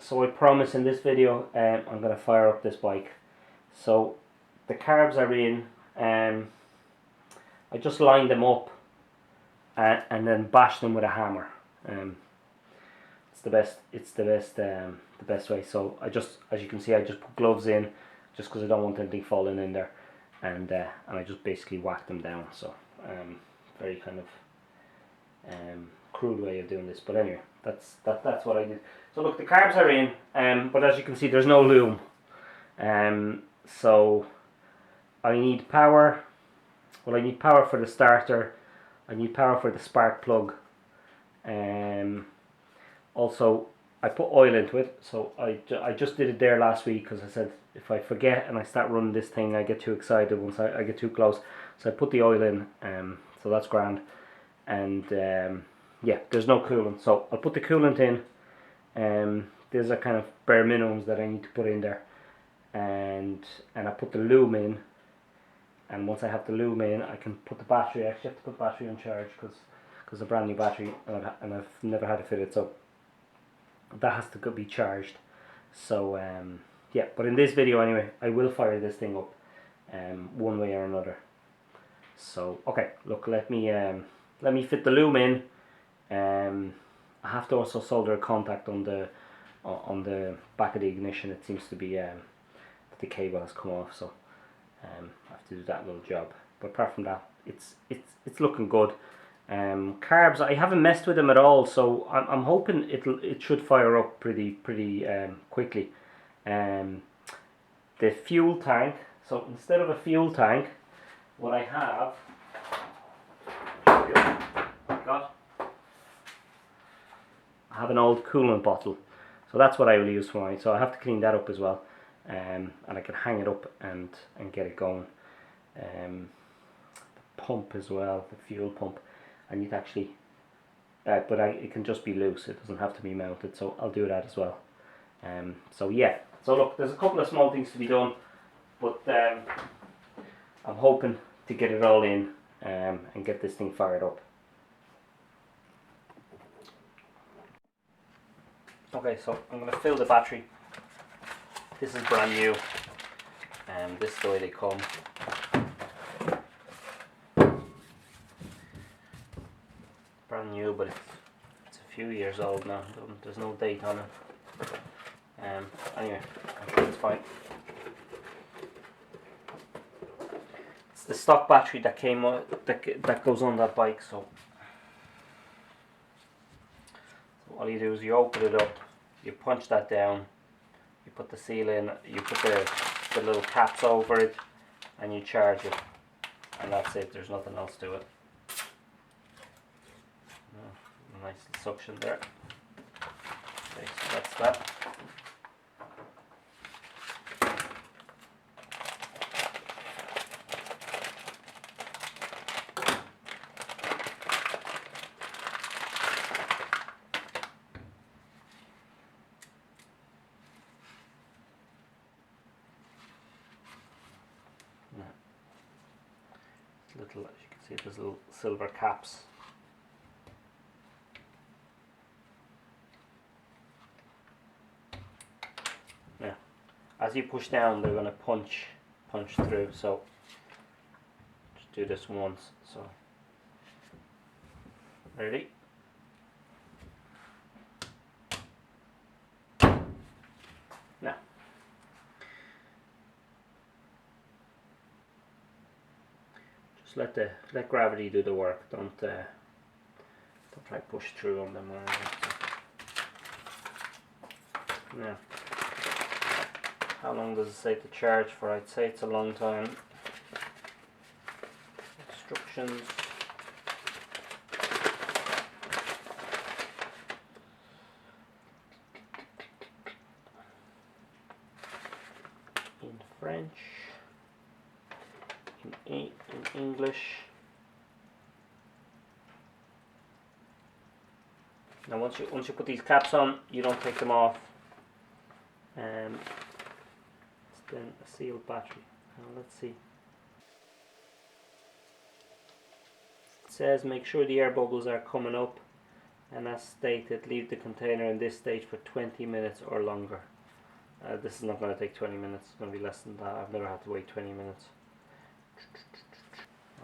so I promise in this video I'm going to fire up this bike. So the carbs are in. I just line them up and then bash them with a hammer. It's the best. It's the best way. So I just, as you can see, I just put gloves in, just because I don't want anything falling in there, and I just basically whack them down. So very kind of crude way of doing this, but anyway, that's what I did. So look, the carbs are in, but as you can see, there's no loom. So I need power. Well, I need power for the starter. I need power for the spark plug. Also, I put oil into it. So I just did it there last week because I said if I forget and I start running this thing, I get too excited once I get too close. So I put the oil in. So that's grand. And yeah, there's no coolant. So I'll put the coolant in. These are kind of bare minimums that I need to put in there. And I put the loom in. And once I have the loom in, I can put the battery. I actually have to put the battery on charge because a brand new battery, and I've never had it fitted, so that has to be charged. So yeah, but in this video anyway, I will fire this thing up one way or another. So okay, look, let me fit the loom in. I have to also solder a contact on the back of the ignition. It seems to be the cable has come off, so I have to do that little job. But apart from that, it's looking good. Carbs, I haven't messed with them at all, so I'm hoping it should fire up pretty quickly. The fuel tank. So instead of a fuel tank, what I have, I have an old coolant bottle. So that's what I will use for mine. So I have to clean that up as well. And I can hang it up and get it going. The pump as well, the fuel pump, I need to actually, but it can just be loose, it doesn't have to be mounted, so I'll do that as well. So yeah, so look, there's a couple of small things to be done, but I'm hoping to get it all in and get this thing fired up. Okay, so I'm going to fill the battery. This is brand new, and this is the way they come. Brand new, but it's a few years old now. There's no date on it. Anyway, I'm sure it's fine. It's the stock battery that came that goes on that bike. So all you do is you open it up, you punch that down. You put the seal in, you put the little caps over it, and you charge it, and that's it. There's nothing else to it. Nice suction there. Okay, so that's that. Little, as you can see, there's little silver caps. Now, as you push down, they're going to punch through. So just do this once. So ready? Now. Let gravity do the work. Don't try to push through on them. Now, how long does it say to charge for? I'd say it's a long time. Instructions. In French. In English. Now once you put these caps on, you don't take them off. It's then a sealed battery. Now let's see. It says make sure the air bubbles are coming up. and as stated, leave the container in this state for 20 minutes or longer. This is not going to take 20 minutes, it's going to be less than that. I've never had to wait 20 minutes.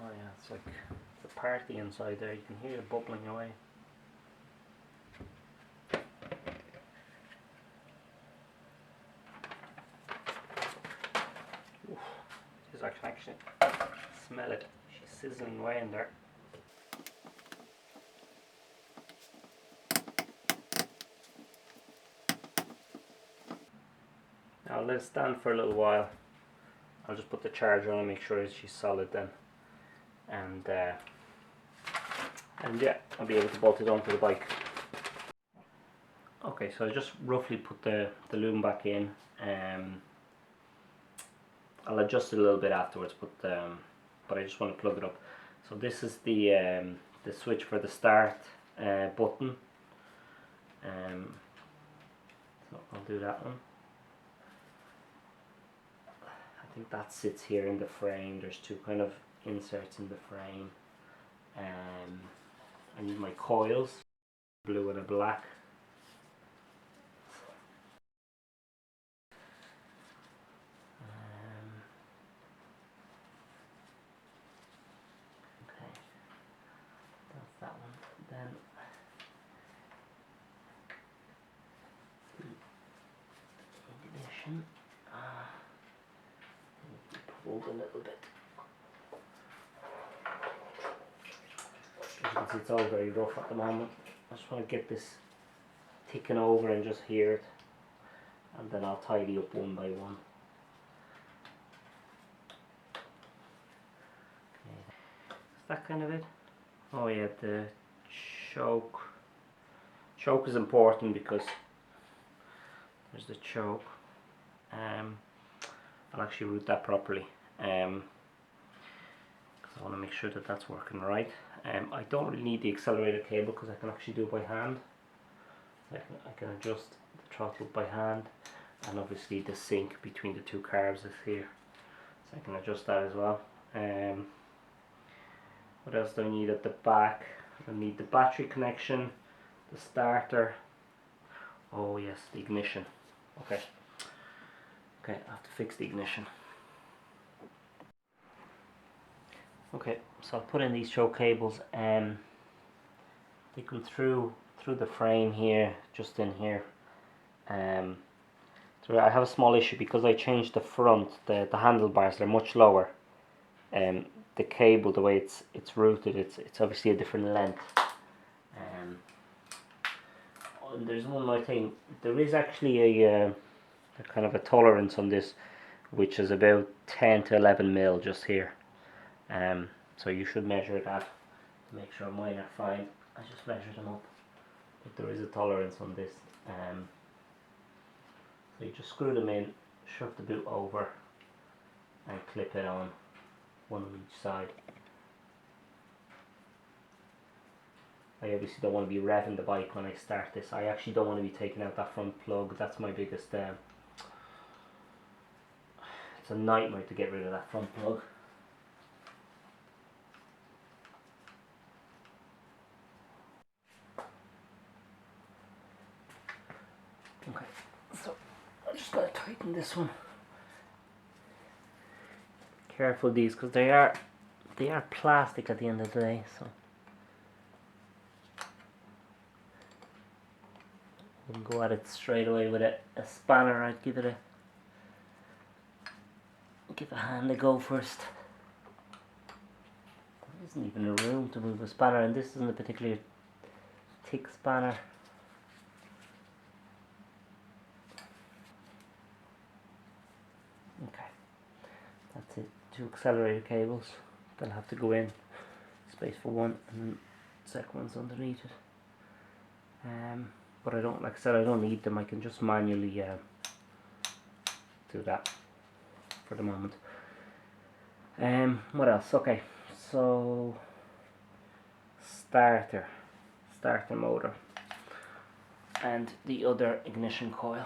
Oh yeah, it's like the party inside there, you can hear it bubbling away. Oof, I can actually smell it. She's sizzling away in there. Now let it stand for a little while. I'll just put the charger on and make sure she's solid then. And yeah, I'll be able to bolt it onto the bike. Okay, so I just roughly put the loom back in. I'll adjust it a little bit afterwards, but I just want to plug it up. So this is the switch for the start button. So I'll do that one. I think that sits here in the frame. There's two kind of inserts in the frame. I need my coils, blue and a black. Okay, that's that one. Then ignition. Pulled a little bit. As you can see, it's all very rough at the moment. I just want to get this ticking over and just hear it, and then I'll tidy up one by one. Okay. Is that kind of it? Oh yeah, the choke. Choke is important because there's the choke. I'll actually route that properly because I want to make sure that that's working right. I don't really need the accelerator cable because I can actually do it by hand. I can adjust the throttle by hand, and obviously the sync between the two carbs is here, so I can adjust that as well. What else do I need at the back? I need the battery connection, the starter. Oh yes, the ignition. Okay, I have to fix the ignition. Okay, so I'll put in these choke cables. They come through the frame here, just in here. So I have a small issue because I changed the front. The handlebars, they're much lower. The cable, the way it's routed, it's obviously a different length. And there's one more thing. There is actually a kind of a tolerance on this, which is about 10 to 11 mil just here. So you should measure that to make sure mine are fine. I just measured them up, but there is a tolerance on this. So you just screw them in, shove the boot over, and clip it on, one on each side. I obviously don't want to be revving the bike when I start this. I actually don't want to be taking out that front plug. That's my biggest it's a nightmare to get rid of that front plug. Okay, so I just got to tighten this one. Careful these, because they are plastic at the end of the day. So we'll go at it straight away with a spanner. I'd give a hand a go first. There isn't even a room to move a spanner, and this isn't a particularly thick spanner. Okay, that's it. Two accelerator cables. They'll have to go in. Space for one, and the second one's underneath it. But I don't, like I said, I don't need them. I can just manually do that for the moment. What else? Okay, so starter motor, and the other ignition coil.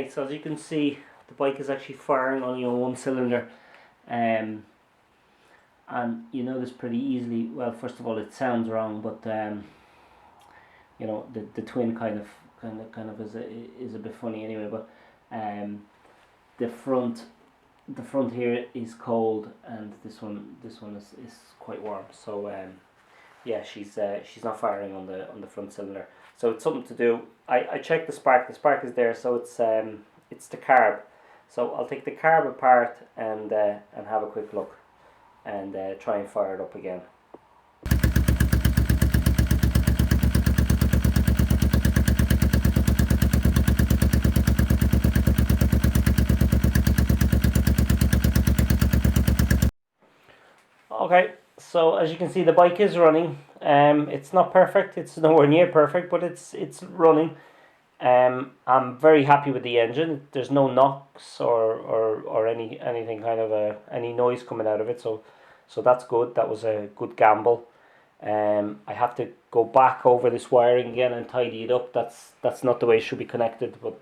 Okay, so as you can see, the bike is actually firing only on one cylinder, and you notice pretty easily. Well, first of all, it sounds wrong, but you know, the twin kind of is a bit funny anyway. But the front here is cold, and this one is quite warm. So yeah, she's not firing on the front cylinder. So it's something to do. I checked the spark. The spark is there, so it's the carb. So I'll take the carb apart and have a quick look and try and fire it up again. Okay, so as you can see, the bike is running. It's not perfect. It's nowhere near perfect, but it's running. I'm very happy with the engine. There's no knocks or anything kind of any noise coming out of it. So that's good. That was a good gamble. I have to go back over this wiring again and tidy it up. That's not the way it should be connected. But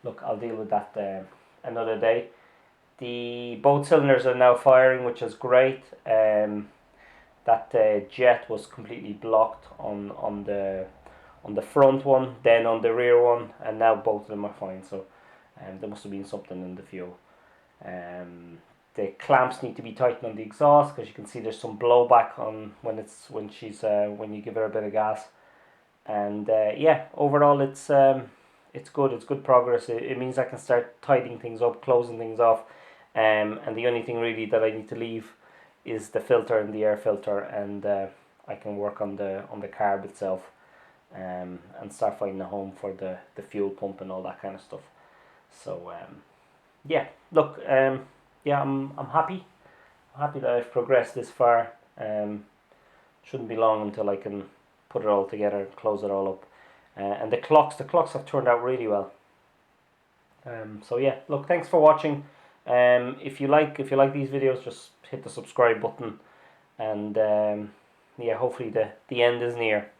look, I'll deal with that another day. Both cylinders are now firing, which is great. That jet was completely blocked on the front one, then on the rear one, and now both of them are fine. So there must have been something in the fuel. The clamps need to be tightened on the exhaust, because you can see there's some blowback on when you give her a bit of gas. And yeah, overall it's good. It's good progress. It means I can start tidying things up, closing things off. And the only thing really that I need to leave is the filter and the air filter, and I can work on the carb itself, and start finding a home for the fuel pump and all that kind of stuff. So yeah, look, yeah, I'm happy. I'm happy that I've progressed this far. Shouldn't be long until I can put it all together, close it all up, and the clocks have turned out really well. So yeah, look, thanks for watching. If you like these videos, just hit the subscribe button, and yeah, hopefully the end is near.